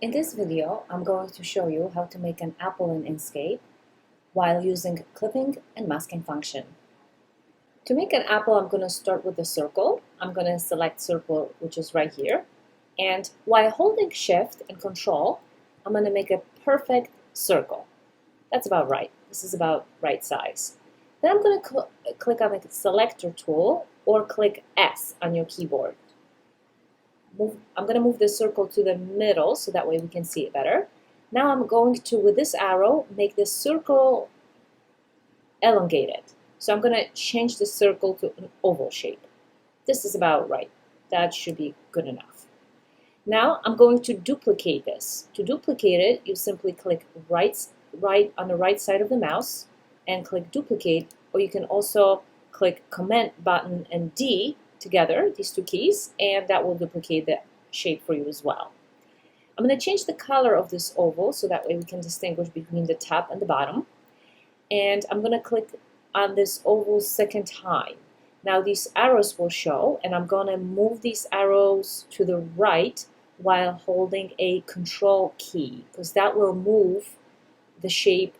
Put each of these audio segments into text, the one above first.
In this video, I'm going to show you how to make an apple in Inkscape while using clipping and masking function. To make an apple, I'm going to start with the circle. I'm going to select circle, which is right here. And while holding Shift and Control, I'm going to make a perfect circle. That's about right. This is about right size. Then I'm going to click on the selector tool or click S on your keyboard. I'm going to move the circle to the middle so that way we can see it better. Now I'm going to, with this arrow, make the circle elongated. So I'm going to change the circle to an oval shape. This is about right. That should be good enough. Now I'm going to duplicate this. To duplicate it, you simply click right on the right side of the mouse and click duplicate, or you can also click Command button and D together, these two keys, and that will duplicate the shape for you as well. I'm going to change the color of this oval so that way we can distinguish between the top and the bottom. And I'm going to click on this oval second time. Now these arrows will show, and I'm going to move these arrows to the right while holding a Control key, because that will move the shape,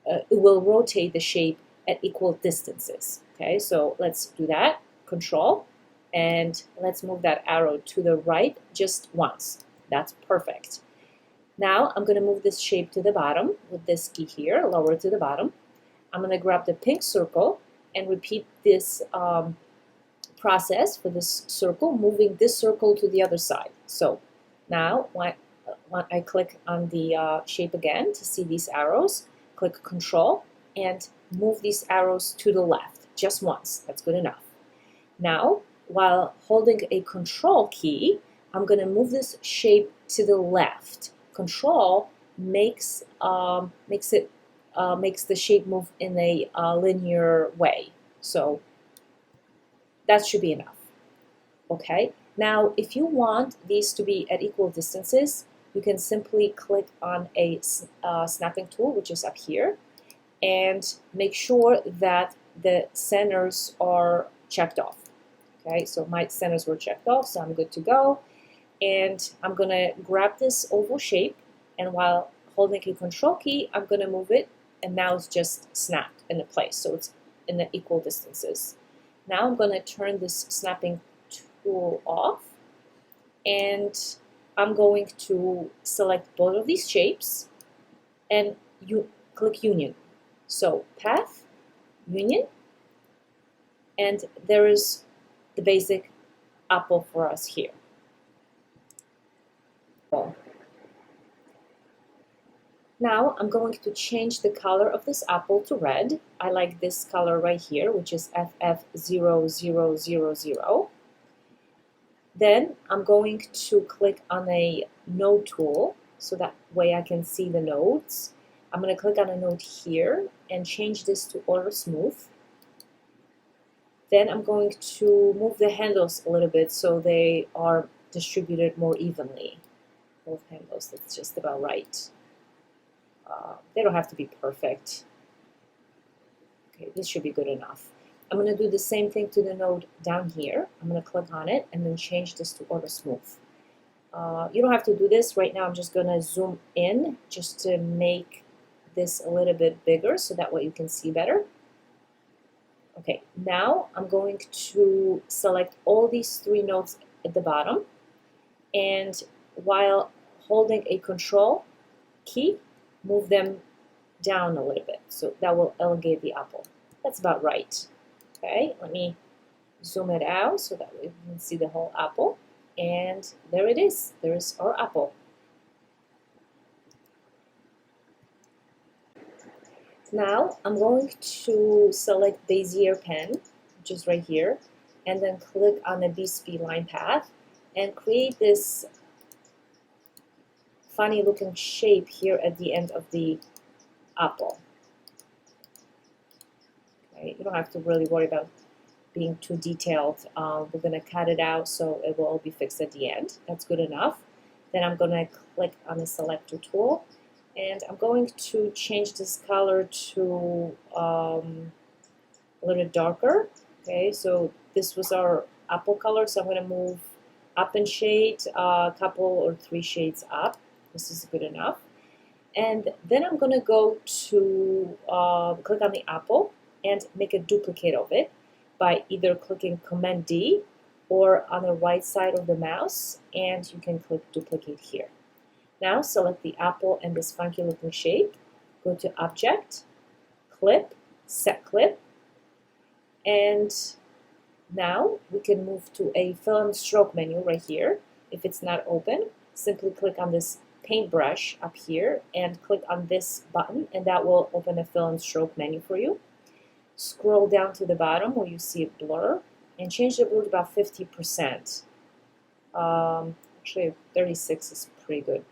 it will rotate the shape at equal distances. Okay, so let's do that. Control, and let's move that arrow to the right just once. That's perfect. Now I'm going to move this shape to the bottom with this key here, lower to the bottom. I'm going to grab the pink circle and repeat this process for this circle, moving this circle to the other side. So now when I click on the shape again to see these arrows, click Control and move these arrows to the left just once. That's good enough. Now, while holding a Control key, I'm going to move this shape to the left. Control makes the shape move in a linear way. So that should be enough. Okay. Now, if you want these to be at equal distances, you can simply click on a snapping tool, which is up here, and make sure that the centers are checked off. Okay, so my centers were checked off, so I'm good to go. And I'm going to grab this oval shape, and while holding a Control key, I'm going to move it, and now it's just snapped into place, so it's in the equal distances. Now I'm going to turn this snapping tool off, and I'm going to select both of these shapes, and you click Union. So Path, Union, and there is the basic apple for us here. Now I'm going to change the color of this apple to red. I like this color right here, which is FF0000. Then I'm going to click on a node tool so that way I can see the nodes. I'm going to click on a node here and change this to Auto Smooth. Then I'm going to move the handles a little bit so they are distributed more evenly. Both handles, that's just about right. They don't have to be perfect. Okay, this should be good enough. I'm going to do the same thing to the node down here. I'm going to click on it and then change this to Auto Smooth. You don't have to do this right now. I'm just going to zoom in just to make this a little bit bigger so that way you can see better. Okay, now I'm going to select all these three nodes at the bottom, and while holding a Control key, move them down a little bit. So that will elongate the apple. That's about right. Okay, let me zoom it out so that we can see the whole apple. And there it is. There's our apple. Now I'm going to select Bezier pen, which is right here, and then click on the B-Speed line path and create this funny looking shape here at the end of the apple. Okay, you don't have to really worry about being too detailed. We're going to cut it out so it will all be fixed at the end. That's good enough. Then I'm going to click on the selector tool, and I'm going to change this color to a little bit darker. Okay, so this was our apple color, so I'm going to move up in shade, a couple or 3 shades up. This is good enough. And then I'm going to go to click on the apple and make a duplicate of it by either clicking Command D or on the right side of the mouse, and you can click duplicate here. Now select the apple and this funky looking shape, go to Object, Clip, Set Clip, and now we can move to a fill and stroke menu right here. If it's not open, simply click on this paintbrush up here and click on this button, and that will open a fill and stroke menu for you. Scroll down to the bottom where you see a blur and change the blur to about 50%. Actually 36 is pretty good.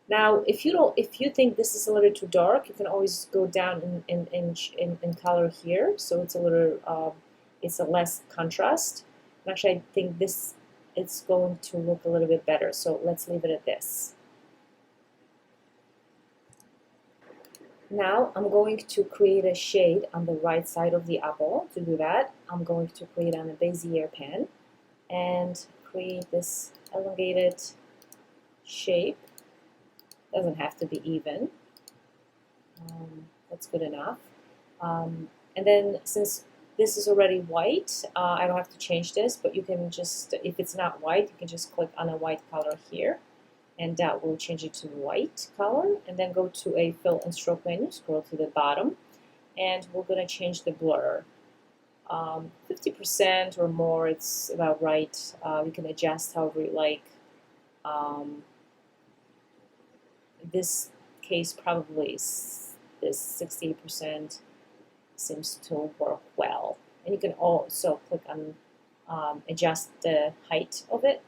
Now if you think this is a little too dark, you can always go down in color here, so it's a little it's a less contrast. And actually I think it's going to look a little bit better, so let's leave it at this. Now I'm going to create a shade on the right side of the apple. To do that, I'm going to create on a Bezier pen and create this elongated shape. Doesn't have to be even. That's good enough. And then since this is already white, I don't have to change this, but you can just, if it's not white, you can just click on a white color here, and that will change it to white color, and then go to a fill and stroke menu, scroll to the bottom, and we're going to change the blur. 50% or more, it's about right. You can adjust however you like. This case probably is this 68% seems to work well. And you can also click on adjust the height of it.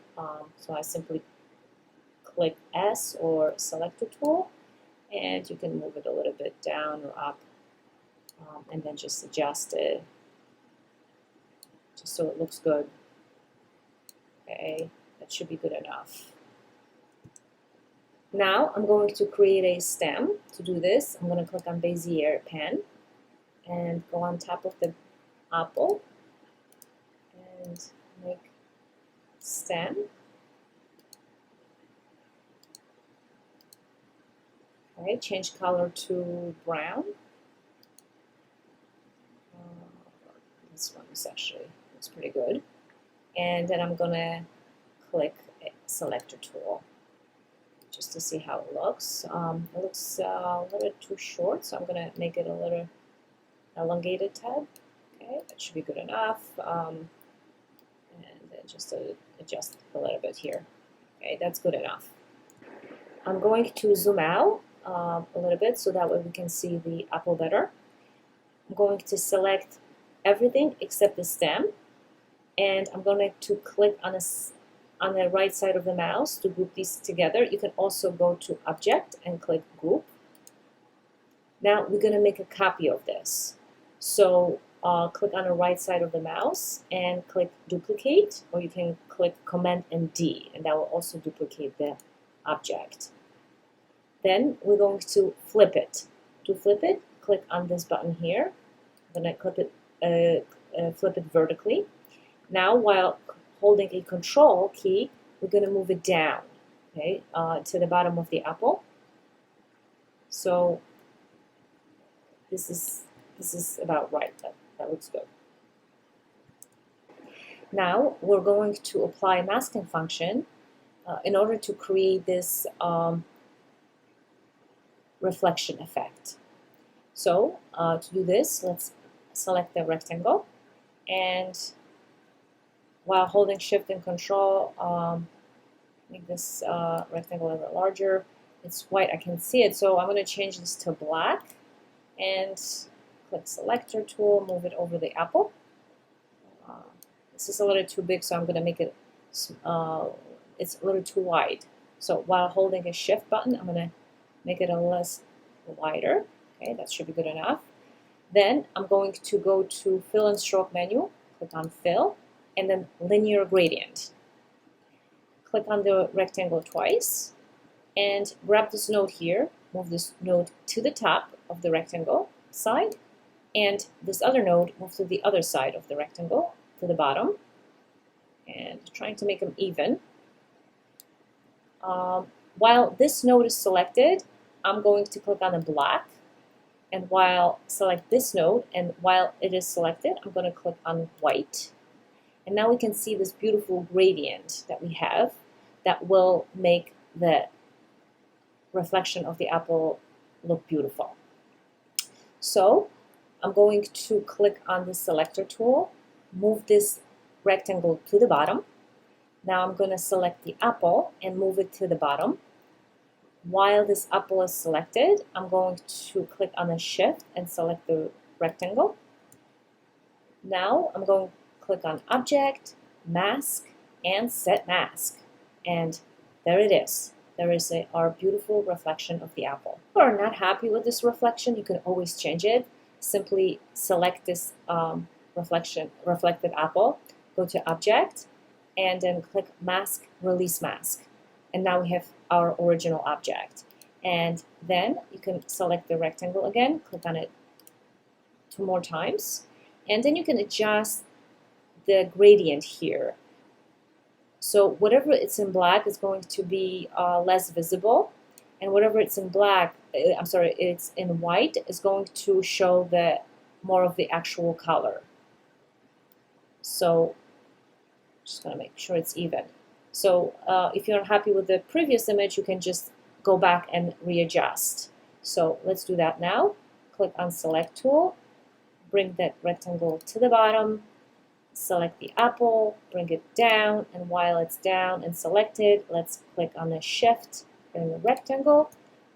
So I simply click S or selector tool, and you can move it a little bit down or up, and then just adjust it just so it looks good. Okay, that should be good enough. Now I'm going to create a stem. To do this, I'm going to click on Bezier pen and go on top of the apple and make stem. Alright, change color to brown. This one is actually looks pretty good. And then I'm going to click selector tool just to see how it looks. It looks a little too short, so I'm going to make it a little elongated tab. Okay, that should be good enough. And then just adjust a little bit here. Okay, that's good enough. I'm going to zoom out a little bit so that way we can see the apple better. I'm going to select everything except the stem, and I'm going to click on the right side of the mouse to group these together. You can also go to Object and click Group. Now we're going to make a copy of this. So click on the right side of the mouse and click Duplicate, or you can click Command and D, and that will also duplicate the object. Then we're going to flip it. To flip it, click on this button here. I'm going to flip it vertically. Now, while holding a Control key, we're going to move it down, okay, to the bottom of the apple. So this is about right. That looks good. Now we're going to apply a masking function in order to create this reflection effect. So to do this, let's select the rectangle, and while holding Shift and Control, make this rectangle a little bit larger. It's white, I can see it, so I'm going to change this to black and click Selector tool, move it over the apple. This is a little too big, so I'm going to make it, it's a little too wide. So while holding a Shift button, I'm going to make it a less wider. Okay, that should be good enough. Then I'm going to go to Fill and Stroke menu, click on Fill, and then Linear Gradient. Click on the rectangle twice, and grab this node here, move this node to the top of the rectangle side, and this other node move to the other side of the rectangle, to the bottom, and trying to make them even. While this node is selected, I'm going to click on the black, and while select this node, and while it is selected, I'm going to click on white. And now we can see this beautiful gradient that we have that will make the reflection of the apple look beautiful. So I'm going to click on the selector tool, move this rectangle to the bottom. Now I'm going to select the apple and move it to the bottom. While this apple is selected, I'm going to click on the shift and select the rectangle. Now I'm going to click on Object, Mask, and Set Mask. And there it is. There is our beautiful reflection of the apple. If you are not happy with this reflection, you can always change it. Simply select this reflected apple, go to Object, and then click Mask, Release Mask. And now we have our original object. And then you can select the rectangle again, click on it 2 more times, and then you can adjust the gradient here. So whatever it's in black is going to be less visible, and whatever it's in black, it's in white, is going to show the more of the actual color. So just gonna make sure it's even. So if you're unhappy with the previous image, you can just go back and readjust. So let's do that now. Click on Select Tool, bring that rectangle to the bottom, select the apple, bring it down, and while it's down and selected, let's click on the Shift, bring the rectangle,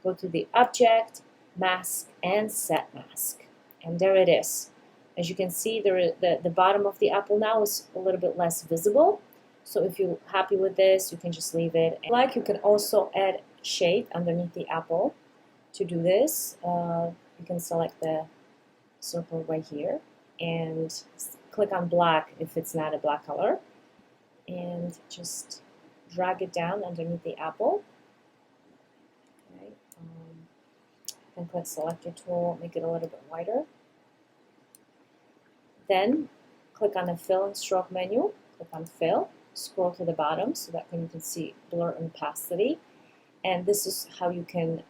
go to the Object, Mask, and Set Mask. And there it is. As you can see, the bottom of the apple now is a little bit less visible. So if you're happy with this, you can just leave it. Like, you can also add shade underneath the apple. To do this, you can select the circle right here and click on black if it's not a black color, and just drag it down underneath the apple. Okay. Then click Selector tool, make it a little bit wider. Then click on the Fill and Stroke menu, click on Fill, scroll to the bottom so that you can see blur and opacity. And this is how you can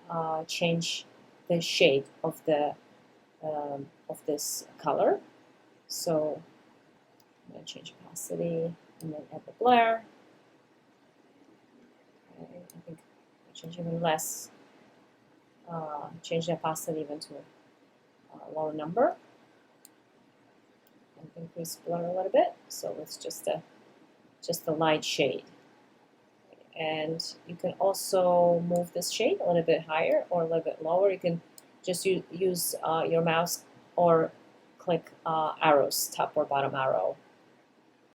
change the shade of the of this color. So I'm going to change opacity and then add the blur. Okay, I think I'll change even less. Change the opacity even to a lower number. And increase blur a little bit. So it's just a light shade. And you can also move this shade a little bit higher or a little bit lower. You can just use your mouse or click arrows, top or bottom arrow.